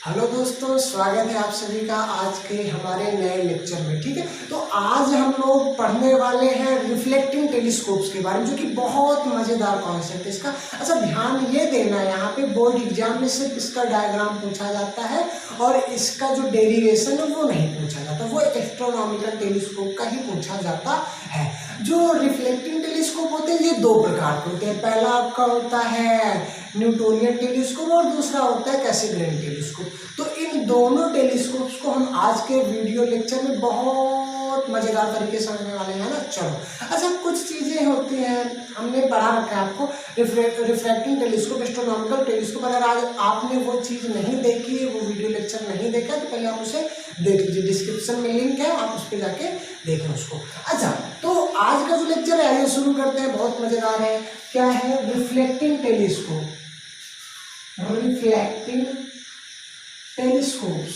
Hello दोस्तों, स्वागत है आप सभी का आज के हमारे नए लेक्चर में। ठीक है, तो आज हम लोग पढ़ने वाले हैं रिफ्लेक्टिंग टेलीस्कोप्स के बारे में, जो कि बहुत मज़ेदार कॉन्सेप्ट है इसका। अच्छा, ध्यान ये देना, यहाँ पे बोर्ड एग्जाम में सिर्फ इसका डायग्राम पूछा जाता है और इसका जो डेरिवेशन है वो नहीं पूछा जाता, वो एस्ट्रोनॉमिकल टेलीस्कोप का ही पूछा जाता है। जो रिफ्लेक्टिंग टेलीस्कोप होते हैं ये दो प्रकार के होते हैं। पहला आपका होता है न्यूटोनियन टेलीस्कोप और दूसरा होता है कैसिग्रेन टेलीस्कोप। तो इन दोनों टेलीस्कोप्स को हम आज के वीडियो लेक्चर में बहुत मजेदार तरीके से समझने वाले हैं ना। चलो, अच्छा, कुछ चीजें होती हैं हमने पढ़ा रखा है आपको, रिफ्रैक्टिंग टेलीस्कोप, एस्ट्रोनॉमिकल टेलीस्कोप। अगर आज आपने वो चीज नहीं देखी है, वो वीडियो लेक्चर नहीं देखा, तो पहले आप उसे देख लीजिए, डिस्क्रिप्शन में लिंक है, आप उस पर जाके देखें उसको। अच्छा, तो आज का जो लेक्चर है आइए शुरू करते हैं, बहुत मजेदार है। क्या है? Reflecting telescope. Reflecting telescopes.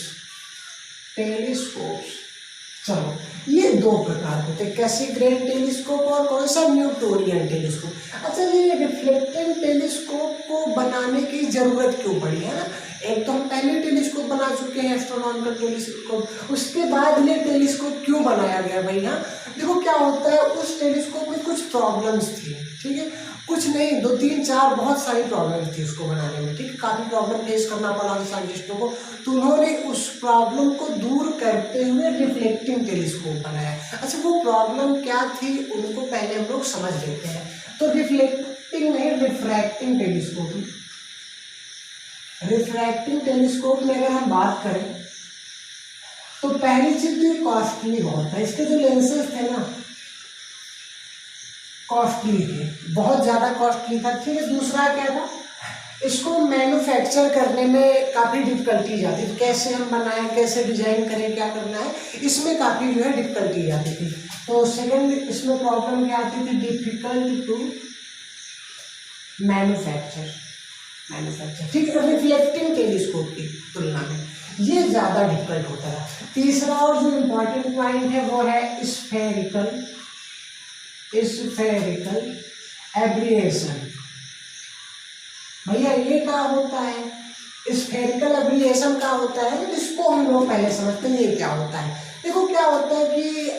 चलो, ये दो प्रकार होते हैं, कैसिग्रेन टेलीस्कोप और कौन सा? Newtonian telescope. अच्छा, ये रिफ्लेक्टिंग टेलीस्कोप को बनाने की जरूरत क्यों पड़ी है ना? एक तो हम पहले टेलीस्कोप बना चुके हैं, एस्ट्रोनॉमिकल टेलीस्कोप, उसके बाद ये टेलीस्कोप क्यों बनाया गया भाई? हाँ, देखो क्या होता है, उस टेलीस्कोप में कुछ प्रॉब्लम्स थी। ठीक है, कुछ नहीं, दो तीन चार बहुत सारी प्रॉब्लम थी उसको बनाने में। ठीक है, काफी प्रॉब्लम फेस करना पड़ा साइंटिस्टों को, तो उन्होंने उस प्रॉब्लम को दूर करते हुए रिफ्लेक्टिंग टेलीस्कोप बनाया। अच्छा, वो प्रॉब्लम क्या थी उनको पहले हम लोग समझ लेते हैं। तो रिफ्लेक्टिंग नहीं, रिफ्रैक्टिंग टेलीस्कोप। रिफ्रैक्टिंग टेलीस्कोप में अगर हम बात करें तो पहली चीज तो ये कॉस्टली बहुत है। इसके जो लेंसेज थे ना, कॉस्टली थे, बहुत ज्यादा कॉस्टली था। ठीक है, दूसरा क्या था, इसको मैन्युफैक्चर करने में काफ़ी डिफिकल्टी जाती थी। कैसे हम बनाएं, कैसे डिजाइन करें, क्या करना है, इसमें काफ़ी जो है डिफिकल्टी आती थी। तो सेकंड इसमें प्रॉब्लम क्या आती थी? Difficult to manufacture. ठीक है, रिफ्लेक्टिंग टेलीस्कोप की तुलना में ये ज़्यादा डिफिकल्ट होता है। तीसरा और जो इम्पोर्टेंट पॉइंट है वो है स्फेरिकल एब्रिएशन। भैया ये क्या होता है? स्फेरिकल एब्रिएशन क्या होता है, इसको हम लोग पहले समझते हैं ये क्या होता है। देखो क्या होता है कि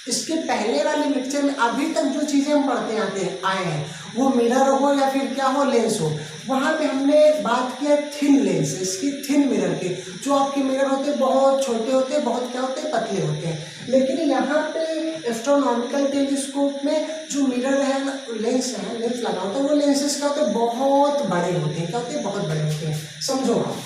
इसके पहले वाले लेक्चर में अभी तक जो चीजें हम पढ़ते आए हैं, वो मिरर हो या फिर क्या हो, लेंस हो, वहां पे हमने बात किया थिन लेंसेज की, थिन मिरर के। जो आपके मिरर होते हैं बहुत छोटे होते हैं, बहुत क्या होते हैं, पतले होते हैं। लेकिन यहाँ पे एस्ट्रोनॉमिकल टेलीस्कोप में जो मिरर है, लेंस लगा होता है, वो लेंसेज क्या होते हैं, बहुत बड़े होते हैं। क्या होते हैं? बहुत बड़े होते हैं। समझो आप,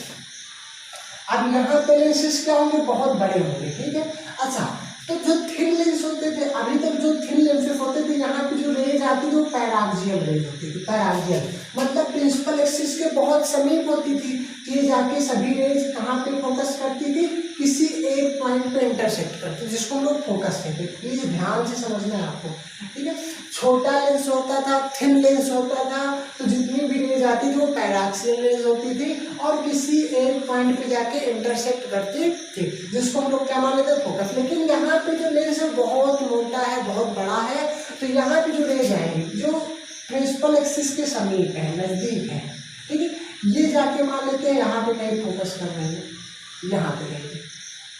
अब यहाँ पे लेंसेज क्या होंगे, बहुत बड़े होंगे। ठीक है, अच्छा, तो जो थिन लेंस होते थे, अभी तक जो थिन लेंसेज होते थे, यहाँ पे जो रेज आती थी वो पैराक्सियल रेज होती थी। पैराक्सियल मतलब प्रिंसिपल एक्सिस के बहुत समीप होती थी। ये जाके सभी रेज कहाँ पे फोकस करती थी? किसी एक पॉइंट पे इंटरसेक्ट करती थी, जिसको हम लोग फोकस कहते हैं। प्लीज ध्यान से समझना है आपको। ठीक है, छोटा लेंस होता था, थिन लेंस होता था, तो जितनी भी रेज आती थी वो पैराक्सियल रेज होती थी और किसी एक पॉइंट पे जाके इंटरसेक्ट करती थी, जिसको हम लोग क्या मान लेते थे? फोकस। लेकिन यहाँ पे जो लेंस है बहुत मोटा है, बहुत बड़ा है, तो यहाँ पे जो रेज आएंगी जो प्रिंसिपल एक्सिस के समीप है, नजदीक है, ठीक है, ये जाके मान लेते हैं यहाँ पे कहीं फोकस कर रहे हैं, यहाँ पे कहीं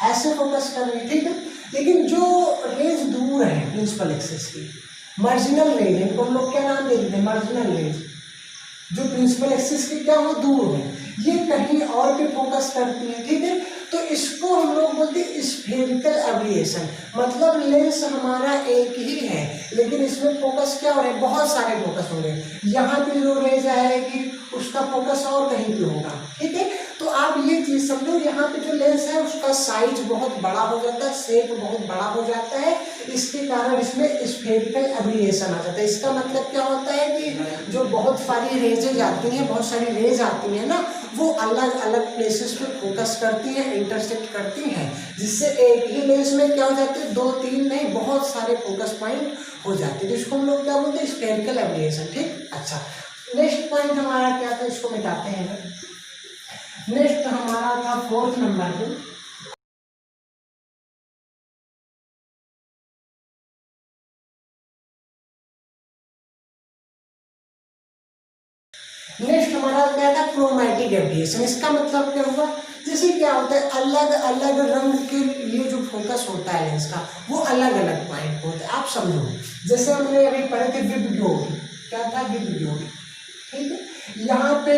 ऐसे फोकस कर रहे हैं। ठीक है, लेकिन जो रेज दूर है प्रिंसिपल एक्सिस की, मार्जिनल रेज, इनको हम लोग क्या नाम दे देते हैं? Marginal rays. जो प्रिंसिपल एक्सिस के क्या हो, दूर है, ये कहीं और पे फोकस करती है। ठीक है, तो इसको हम लोग बोलते हैं स्फेरिकल एब्रिएशन। मतलब लेंस हमारा एक ही है, लेकिन इसमें फोकस क्या हो रहे हैं? बहुत सारे फोकस हो रहे हैं। यहाँ पे जो रेज आएगी उसका फोकस और कहीं पे होगा। ठीक है, तो आप ये चीज समझो, यहाँ पे जो लेंस है उसका साइज बहुत बड़ा हो जाता है, शेप बहुत बड़ा हो जाता है, इसके कारण इसमें स्फेरिकल एब्रिएशन आ जाता है। इसका मतलब क्या होता है कि जो बहुत सारी रेजेज आती हैं, बहुत सारी रेज आती हैं ना, वो अलग अलग प्लेसेस पे फोकस करती हैं, इंटरसेक्ट करती हैं, जिससे एक ही लेंस में क्या हो जाते हैं? दो तीन नहीं, बहुत सारे फोकस पॉइंट हो जाते हैं, जिसको हम लोग क्या बोलते हैं? स्फेरिकल एब्रिएशन। ठीक, अच्छा, नेक्स्ट पॉइंट हमारा क्या था, इसको मिटाते हैं। नेक्स्ट हमारा था फोर्थ नंबर पे नेक्स्ट हमारा क्या था, क्रोमैटिक एब्रिएशन। इसका मतलब क्या हुआ, जैसे क्या होता है अलग अलग रंग के लिए जो फोकस होता है लेंस का वो अलग अलग पॉइंट होता है। आप समझो, जैसे हमने अभी पढ़े थे विबग्योर, क्या था विबग्योर, ठीक है। यहाँ पे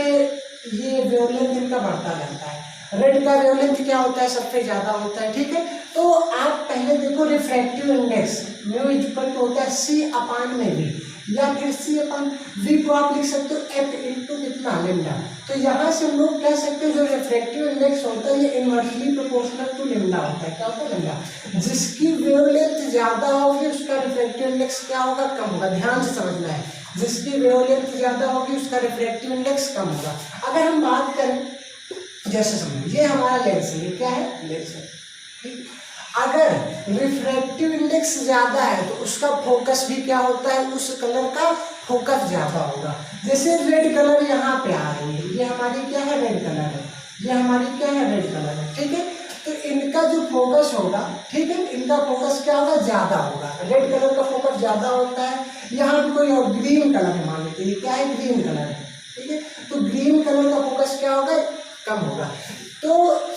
ये वेवलेंथ इनका बढ़ता जाता है, रेड का वेवलेंथ क्या होता है सबसे ज्यादा होता है, ठीक है। तो आप पहले देखो refractive index mu equal to होता है सी अपान में वी, या फिर सी अपान वी को आप लिख सकते हो एफ इंटू कितना लेमडा। तो यहाँ से हम लोग कह सकते हैं जो रिफ्रैक्टिव इंडेक्स होता है ये इनवर्सली प्रोपोर्शनल टू लेमडा होता है। क्या होता है लेमडा, जिसकी वेवलेंथ ज्यादा होगी उसका रिफ्रैक्टिव इंडेक्स क्या होगा, कम होगा। ध्यान से समझना है, जिसकी वेवलेंथ ज्यादा होगी उसका रिफ्रैक्टिव इंडेक्स कम होगा। अगर हम बात करें, जैसे समझो ये हमारा लेंस है, ये क्या है लेंस है, ठीक। अगर रिफ्रैक्टिव इंडेक्स ज्यादा है तो उसका फोकस भी क्या होता है, उस कलर का फोकस ज्यादा होगा। जैसे रेड कलर यहाँ पे आ रही है, ये हमारी क्या है रेड कलर है, ये हमारी क्या है रेड कलर है, ठीक है। तो इनका जो फोकस होगा, ठीक है, इनका फोकस क्या होगा, ज्यादा होगा। रेड कलर का फोकस ज्यादा होता है। यहाँ पे कोई और ग्रीन कलर है, मान लेते हैं क्या है ग्रीन कलर है, ठीक है। तो ग्रीन कलर का फोकस क्या होगा, कम होगा। तो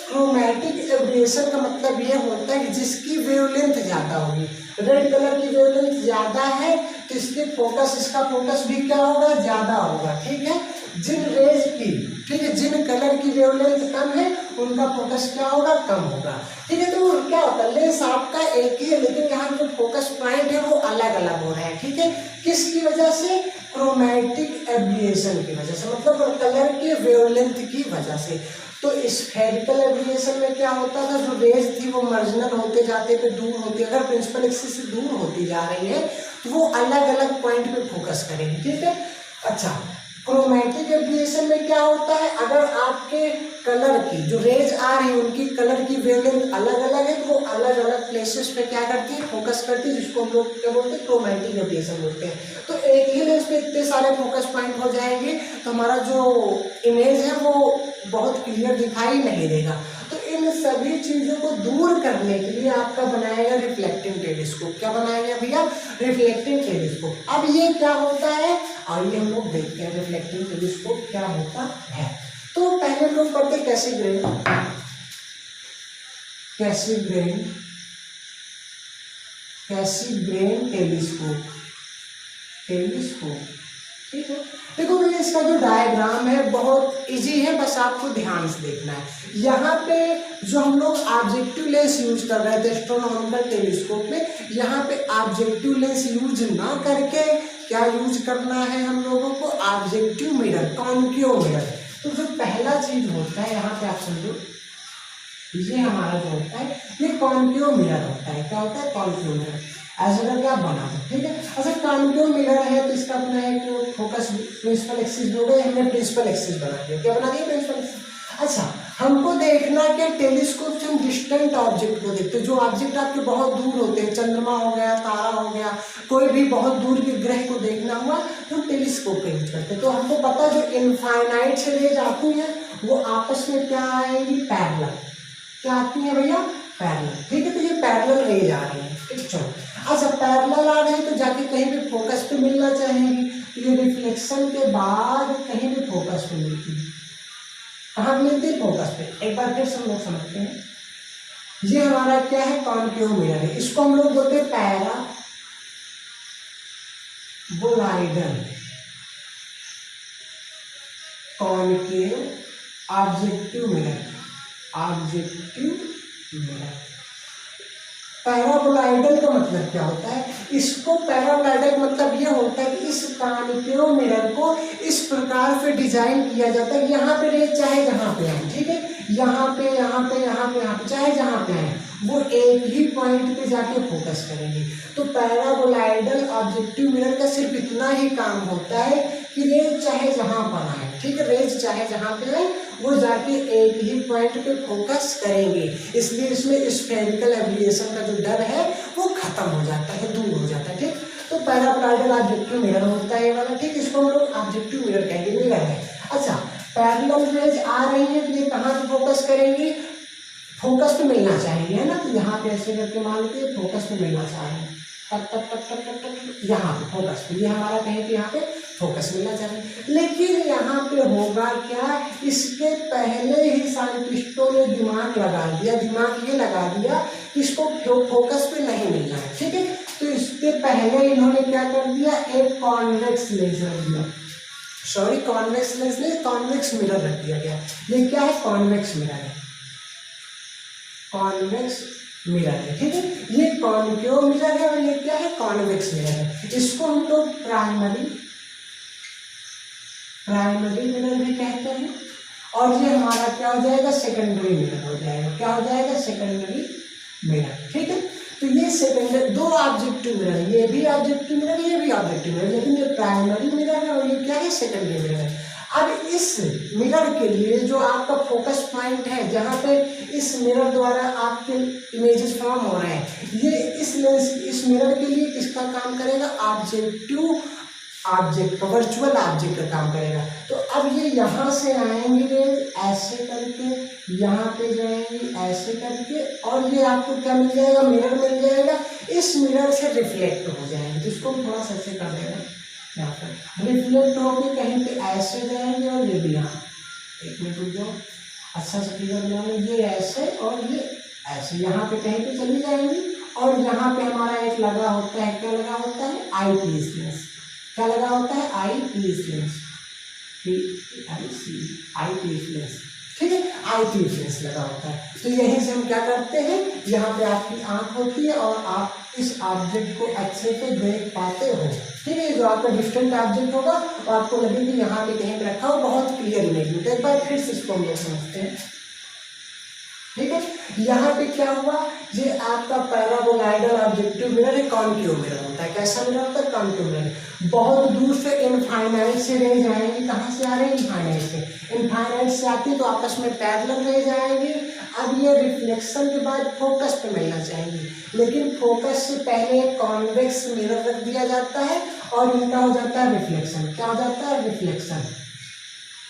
क्रोमैटिक एब्रिएशन का मतलब ये होता है कि जिसकी वेवलेंथ ज्यादा होगी, रेड कलर की वेवलेंथ ज्यादा है तो इसके फोकस, इसका फोकस भी क्या होगा, ज्यादा होगा, ठीक है। जिन रेज की, ठीक है, जिन कलर की वेवलेंथ कम है उनका फोकस क्या होगा, कम होगा, ठीक है। तो क्या होता है लेंस आपका एक ही है लेकिन यहाँ जो फोकस पॉइंट है वो अलग अलग हो रहा है, ठीक है। किसकी वजह से, क्रोमैटिक एब्रिएशन की वजह से, मतलब कलर के वेवलेंथ की वजह से। तो स्फेरिकल एब्रिएशन में क्या होता था, जो रेज थी वो मार्जिनल होते जाते पे दूर होती, अगर प्रिंसिपल एक्सिस से दूर होती जा रही है तो वो अलग अलग पॉइंट पे फोकस करेगी, ठीक है। अच्छा, क्रोमैटिक एब्रिएशन में क्या होता है, अगर आपके कलर की जो रेज आ रही है उनकी कलर की वेवलेंथ अलग अलग है तो वो अलग अलग प्लेसेस पे क्या करती है, फोकस करती है, जिसको हम लोग क्या बोलते हैं, क्रोमैटिक एब्रिएशन बोलते हैं। तो एक ही लेंस पे इतने सारे फोकस पॉइंट हो जाएंगे तो हमारा जो इमेज है वो बहुत क्लियर दिखाई नहीं देगा। तो इन सभी चीजों को दूर करने के लिए आपका बनाया गया रिफ्लेक्टिंग टेलीस्कोप। क्या बनाया गया भैया, रिफ्लेक्टिंग टेलीस्कोप। अब ये क्या होता है, आइए हम लोग देखते हैं रिफ्लेक्टिंग टेलीस्कोप क्या होता है। तो पहले हम लोग पढ़ते कैसिग्रेन, कैसिग्रेन, कैसिग्रेन टेलीस्कोप, टेलीस्कोप, ठीक है। देखो भैया इसका जो डायग्राम है बहुत इजी है, बस आपको ध्यान से देखना है। यहाँ पे जो हम लोग ऑब्जेक्टिव लेंस यूज कर रहे थे एस्ट्रोनॉमिकल टेलीस्कोप में, यहाँ पे ऑब्जेक्टिव लेंस यूज ना करके क्या यूज करना है हम लोगों को, ऑब्जेक्टिव मिरर, कॉन्केव मिरर। तो जो पहला चीज होता है यहाँ पे आप समझो, ये हमारा जो होता है ये कॉन्केव मिरर होता है। क्या होता है, कॉन्केव मिरर, ऐसा करके आप बना दो, ठीक है। अच्छा, कॉन्केव मिरर है तो इसका अपना एक फोकस प्रिंसिपल एक्सिस हो गया, हमने प्रिंसिपल एक्सिस बना दिया। क्या बना दिया, प्रिंसिपल एक्सिस। अच्छा, हमको देखना क्या, टेलीस्कोप से हम डिस्टेंट ऑब्जेक्ट को देखते हैं, जो ऑब्जेक्ट आपके बहुत दूर होते हैं, चंद्रमा हो गया, तारा हो गया, कोई भी बहुत दूर के ग्रह को देखना हुआ तो टेलीस्कोप का यूज करते हैं। तो हमको पता जो इनफाइनाइट से रेज आती है वो आपस में क्या आएगी, पैरेलल। क्या आती है भैया, पैरेलल, ठीक है। तो ये पैरेलल रेज आ रही है, ठीक। चलो, अच्छा पैरेलल आ रहे हैं तो जाके कहीं भी फोकस पे मिलना चाहेंगी, तो ये रिफ्लेक्शन के बाद कहीं भी फोकस पे मिलती है। कहाँ मिलती है, फोकस पे। एक बार फिर से हम लोग समझते हैं, ये हमारा क्या है, कॉन्केव मिरर है, इसको हम लोग बोलते हैं paraboloidal, concave objective mirror, objective mirror. Paraboloidal का मतलब क्या होता है, इसको पैराबोलॉइडल का मतलब ये होता है कि इस कॉन्केव मिरर को इस प्रकार से डिजाइन किया जाता है, यहाँ पे रेज चाहे जहाँ पे आए, ठीक है, यहाँ पे यहाँ पे यहाँ पे यहाँ पे चाहे जहाँ पे आए वो एक ही पॉइंट पे जाके फोकस करेंगे। तो पैराबोलॉइडल ऑब्जेक्टिव मिरर का सिर्फ इतना ही काम होता है कि रेज चाहे जहाँ पर आए, ठीक है, रेज चाहे जहाँ पे आए वो जाके एक ही पॉइंट पे फोकस करेंगे। इसलिए इसमें स्फेरिकल एब्रिएशन का जो डर है वो खत्म हो जाता है, दूर हो जाता है, ठीक। तो पैराबोलॉइडल ऑब्जेक्टिव मिरर होता है ये वाला, ठीक, इसको हम लोग ऑब्जेक्टिव मिरर कहेंगे, मिरर है। अच्छा, पैरेलल रेज आ रही है तो ये कहाँ पे फोकस करेंगी, फोकस पे मिलना चाहेंगे, है ना। तो यहाँ पे ऐसे करके मान लीजिए फोकस पे मिलना चाहेंगे, टक टक टक टक टक टक, यहाँ पे फोकस पे, ये हमारा कहीं पे यहाँ पे फोकस मिलना चाहिए। लेकिन यहाँ पे होगा क्या, इसके पहले ही साइंटिस्टों ने दिमाग लगा दिया, दिमाग ये लगा दिया कि इसको फोकस पे नहीं मिलना है, ठीक है। तो इसके पहले इन्होंने क्या कर दिया, एक कॉन्वेक्स लेंस रख दिया, सॉरी कॉन्वेक्स लेंस नहीं, कॉन्वेक्स मिरर रख दिया गया। ये क्या है, कॉन्वेक्स मिरर है, कॉन्वेक्स मिरर है, ठीक है। ये कॉन्केव मिरर है और ये क्या है, कॉन्वेक्स मिरर है। इसको हम लोग प्राइमरी मिरर भी कहते हैं। और ये हमारा क्या हो जाएगा, सेकेंडरी मिरर हो जाएगा। क्या हो जाएगा, सेकेंडरी मिरर, ठीक है। तो ये सेकेंडरी दो ऑब्जेक्टिव मिरर, ये भी ऑब्जेक्टिव मिरर, ये भी ऑब्जेक्टिव मिरर, लेकिन ये प्राइमरी मिरर है और ये क्या है, सेकेंडरी मिरर है। अब इस मिरर के लिए जो आपका फोकस पॉइंट है, जहाँ पे इस मिरर द्वारा आपके इमेजेस फॉर्म हो रहे हैं, ये इस लेंस, इस मिरर के लिए किसका काम करेगा, ऑब्जेक्टिव ऑब्जेक्ट, वर्चुअल ऑब्जेक्ट का काम करेगा। तो अब ये यहाँ से आएंगे रेज ऐसे करके, यहाँ पे जाएंगे ऐसे करके, और ये आपको क्या मिल जाएगा, मिरर मिल जाएगा। इस मिरर से रिफ्लेक्ट हो जाएंगे। तो इसको थोड़ा सा ऐसे कर देना, यहाँ पर रिफ्लेक्ट होकर कहीं पे ऐसे जाएंगे और ये भी यहाँ, एक मिनट रुक जाओ, अच्छा सा फिगर बना लो, ये ऐसे और ये ऐसे यहाँ पे कहीं पे चली जाएंगी। और यहाँ पे हमारा एक लगा होता है, क्या लगा होता है, आई पीस लेंस। क्या लगा होता है, आई पीस लेंस, आई पीस लेंस, ठीक है, आई पीस लेंस लगा होता है। तो यहीं से हम क्या करते हैं, यहाँ पे आपकी आंख होती है और आप इस ऑब्जेक्ट को अच्छे से देख पाते हो, ठीक है। जो आपका डिस्टेंट ऑब्जेक्ट होगा तो आपको लगे कि यहाँ पे कहीं रखा हो, बहुत क्लियर इमेज मिलता है। एक बार फिर से इसको हम लोग समझते हैं, ठीक है। यहाँ पे क्या हुआ, ये आपका पैराबोलाइडल ऑब्जेक्टिव मिरर है, कॉन्केव मिरर होता है। कैसा मिरर होता है, कॉन्केव मिरर। बहुत दूर से इनफाइनाइट से रेज आएंगे, कहाँ से आ रहे हैं, इनफाइनाइट से। इनफाइनाइट से आती है तो आपस में पैरेलल रेज आएंगे। अब ये रिफ्लेक्शन के बाद फोकस पे मिलना चाहिए, लेकिन फोकस से पहले कॉन्वेक्स मिरर रख दिया जाता है और इनका हो जाता है रिफ्लेक्शन। क्या हो जाता है, रिफ्लेक्शन,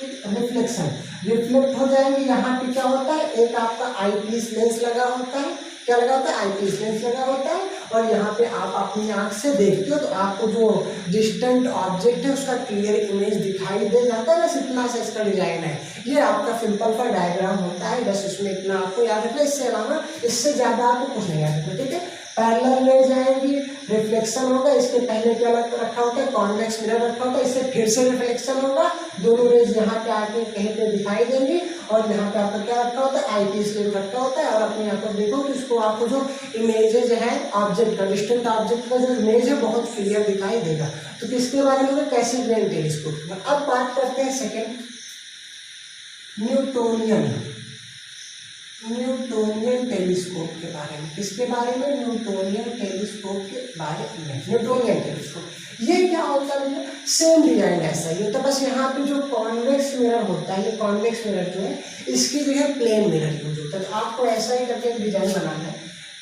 रिफ्लेक्शन, रिफ्लेक्ट हो जाएंगे। यहाँ पे क्या होता है, एक आपका आई पीस लेंस लगा होता है। क्या लगा होता है, आई पीस लेंस लगा होता है। और यहाँ पे आप अपनी आंख से देखते हो तो आपको जो डिस्टेंट ऑब्जेक्ट है उसका क्लियर इमेज दिखाई दे जाता है। बस इतना सा इसका डिजाइन है। ये आपका सिंपल सा डायग्राम होता है, बस इसमें इतना आपको याद रखना। इससे अलावा इससे ज़्यादा आपको कुछ नहीं याद रखना, ठीक है। पैरेलल ले जाएंगी, रिफ्लेक्शन होगा। इसके पहले क्या रखा होता है, कॉन्वेक्स मिरर रखा होता है। इससे फिर से रिफ्लेक्शन होगा, दोनों रेज यहाँ पे आके कहीं पे दिखाई देंगी। और यहाँ पे आपका क्या रखा होता है, आई पीस लेंस रखा होता है। और अपने यहाँ पर देखो कि इसको आपको जो इमेजेज है ऑब्जेक्ट का, डिस्टेंट ऑब्जेक्ट का जो इमेज है बहुत क्लियर दिखाई देगा। तो किसके बारे में, कैसिग्रेन टेलीस्कोप। अब बात करते हैं सेकेंड, न्यूटोनियन टेलीस्कोप के बारे में। किसके बारे में, न्यूटोनियन टेलीस्कोप के बारे में। न्यूटोनियन टेलीस्कोप ये क्या होता है, सेम डिजाइन ऐसा ही होता है, बस यहाँ पे जो कॉन्वेक्स मिरर होता है, ये कॉन्वेक्स मिरर जो है इसकी जो है प्लेन मिरर यूज होता है। तो आपको ऐसा ही करके एक डिजाइन बनाना है।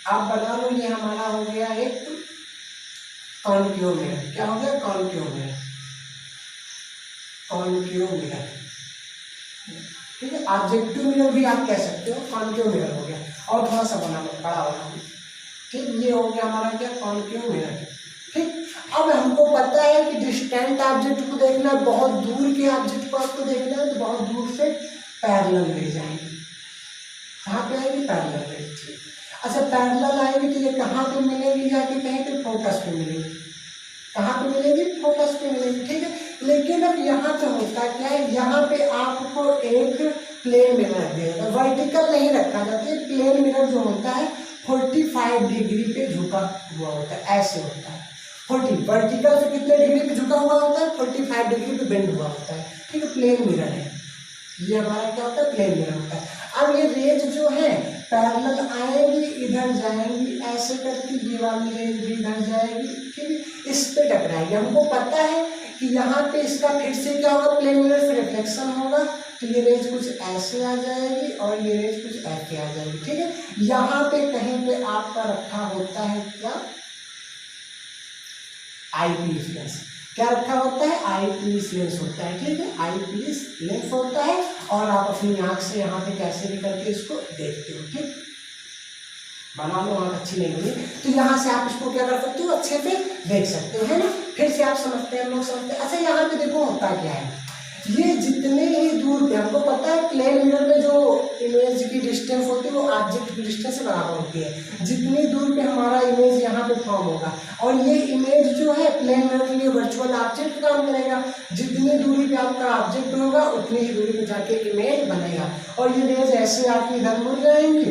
आप बना लो, ये हमारा हो गया एक कॉन्केव मिरर। क्या हो गया, कॉन्केव मिरर, कॉन्केव मिरर, ठीक है। ऑब्जेक्टिव मिरर भी आप कह सकते हो, कॉन्केव मिरर हो गया। और थोड़ा सा बना लो, बड़ा बना लो, ठीक। ये हो गया हमारा क्या, कॉन्केव मिरर, ठीक। अब हमको पता है कि डिस्टेंट ऑब्जेक्ट को देखना है, बहुत दूर के ऑब्जेक्ट को आपको देखना है, तो बहुत दूर से पैरेलल ले जाएंगे। कहाँ पे आएगी, पैरेलल ले। अच्छा, पैरेलल आएगी तो ये कहाँ पे मिलेगी, जाके कहीं पे फोकस पे मिलेगी। कहाँ पे मिलेगी, फोकस पे मिलेगी, ठीक है। लेकिन अब यहाँ पे होता क्या है, यहाँ पे आपको एक प्लेन मिरर देगा, वर्टिकल नहीं रखा जाता है। प्लेन मिरर जो होता है 45 डिग्री पे झुका हुआ होता है, ऐसे होता है। 40 वर्टिकल से कितने डिग्री पे झुका हुआ होता है, 45 डिग्री पे बेंड हुआ होता है, ठीक है। प्लेन मिरर है ये हमारा, क्या होता है, प्लेन मिरर होता है। अब ये रेज जो है पैरेलल आएगी, इधर जाएंगी ऐसे करके, ये वाली रेज भी इधर जाएगी, ठीक है, इस पे टकराएगी। हमको पता है कि यहाँ पे इसका फिर से क्या होगा, प्लेन मिरर से रिफ्लेक्शन होगा। तो ये रेज कुछ ऐसे आ जाएगी और ये रेज कुछ ऐसे आ जाएगी, ठीक है। यहाँ पे कहीं पे आपका रखा होता है क्या, आई पीस लेंस। क्या रखा होता है, आई पीस लेंस होता है, ठीक है। आई पीस लेंस होता है और आप अपनी आंख से यहाँ पे कैसे भी करके इसको देखते हो, ठीक। बना लो, आँख अच्छी नहीं बनी तो यहाँ से आप इसको क्या कर सकते हो, अच्छे से देख सकते हो, है ना। फिर से आप समझते हैं, लोग समझते हैं। अच्छा यहाँ पे देखो होता क्या है, ये जितने ही दूर पे, हमको पता है प्लेन मिरर में जो इमेज की डिस्टेंस होती है वो ऑब्जेक्ट की डिस्टेंस से बराबर होती है। जितनी दूर पे हमारा इमेज यहाँ पे फॉर्म होगा, और ये इमेज जो है प्लेन मिरर के लिए वर्चुअल ऑब्जेक्ट काम करेगा। जितनी दूरी पे आपका ऑब्जेक्ट होगा उतनी ही दूरी पे जाके इमेज बनेगा, और ये इमेज ऐसे आके इधर मुड़ जाएंगी,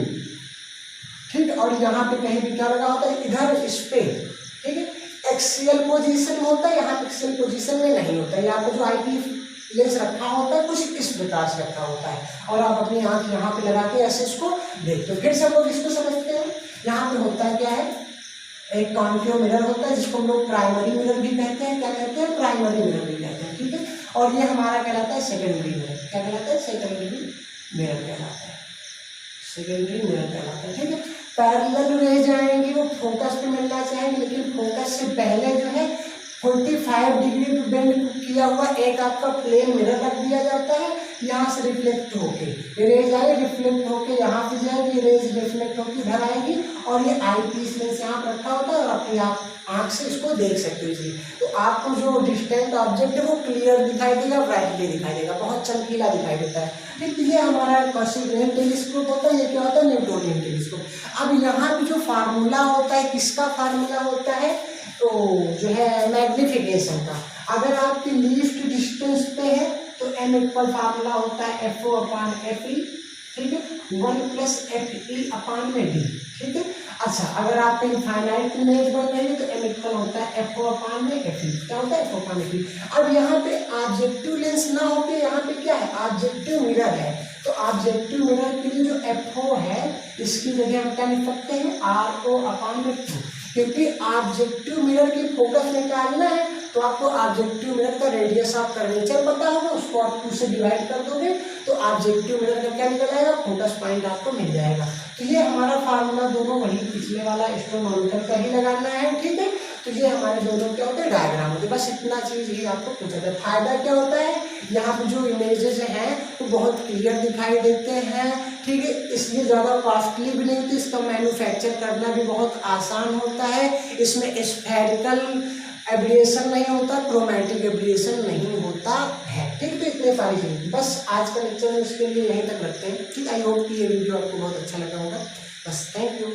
ठीक। और यहाँ पे कहीं भी क्या लगा होता है, इधर इस पे, ठीक है, एक्सियल पोजीशन में होता है, यहाँ एक्सियल पोजीशन में नहीं होता है। यहाँ पे जो आई लेंस रखा होता है कुछ इस प्रकार से रखा होता है, और आप अपनी आंख यहाँ पे लगा के ऐसे इसको देखते हो। फिर से हम लोग इसको समझते हैं। यहाँ पे होता है क्या है, एक कॉन्केव मिरर होता है जिसको हम लोग प्राइमरी मिरर भी कहते हैं। क्या कहते हैं, प्राइमरी मिरर भी कहते हैं, ठीक है। और ये हमारा कहलाता है सेकेंडरी मिरर। क्या कहलाता है, सेकेंडरी मिरर कहलाता है, सेकेंडरी मिरर कहलाता है, ठीक है। पैरेलल रह जाएंगे, वो फोकस पे मिलना चाहेंगे, लेकिन फोकस से पहले जो है 45 डिग्री पे बेंड किया हुआ एक आपका प्लेन मिरर रख दिया जाता है। यहाँ से रिफ्लेक्ट होके रेज आए, रिफ्लेक्ट होके यहाँ पे जाएगी, रेज रिफ्लेक्ट होके इधर आएगी, और ये आई पीस लेंस यहाँ पर रखा होता है, और अपनी आप आँख से इसको देख सकते हो इजीली। तो आपको जो डिस्टेंट ऑब्जेक्ट है वो क्लियर दिखाई देगा, ब्राइटली दिखाई देगा, बहुत चमकीला दिखाई देता है, ठीक। ये हमारा कॉस्मिक रेन टेलीस्कोप होता है। ये क्या होता है, न्यूटोनियन टेलीस्कोप। अब यहाँ पे जो फार्मूला होता है, किसका फार्मूला होता है, तो जो है मैग्निफिकेशन का। अगर आपकी लीस्ट डिस्टेंस पे है तो m इक्वल फार्मूला होता है FO अपान FE, ठीक है, 1 प्लस FE अपान में D, ठीक है। अच्छा अगर आपकी इनफाइनाइट इमेज बन रही है तो m इक्वल होता है FO अपान में FE। क्या होता है, FO अपान FE। अब यहाँ पे ऑब्जेक्टिव लेंस ना होके यहाँ पे क्या है, ऑब्जेक्टिव मिरर है। तो ऑब्जेक्टिव मिरर के लिए जो FO है इसकी जगह हम क्या लिख सकते हैं, RO अपान में 2, क्योंकि ऑब्जेक्टिव मिरर की फोकस निकालना है तो आपको ऑब्जेक्टिव मिरर का रेडियस ऑफ कर्वेचर पता होगा, उसको आप 2 से डिवाइड कर दोगे तो ऑब्जेक्टिव मिरर का क्या निकल आएगा, फोकस पॉइंट आपको मिल जाएगा। तो ये हमारा फार्मूला दोनों वही पिछले वाला एस्ट्रोनॉमिकल का ही लगाना है, ठीक है। तो ये हमारे दोनों क्या होते हैं, डायग्राम होते हैं। बस इतना चीज़ ही आपको पूछा था। फायदा क्या होता है, यहाँ पे जो इमेजेस हैं वो बहुत क्लियर दिखाई देते हैं, ठीक है, इसलिए ज़्यादा कॉस्टली भी नहीं होती, इसका मैन्युफैक्चर करना भी बहुत आसान होता है। इसमें स्फेरिकल एब्रिएशन नहीं होता, क्रोमैटिक एब्रिएशन नहीं होता है, ठीक। तो इतने सारी चीज़ें बस आज का लेक्चर में इसके लिए यहीं तक रखते हैं, ठीक। आई होप कि ये वीडियो आपको बहुत अच्छा लगा होगा। बस थैंक यू।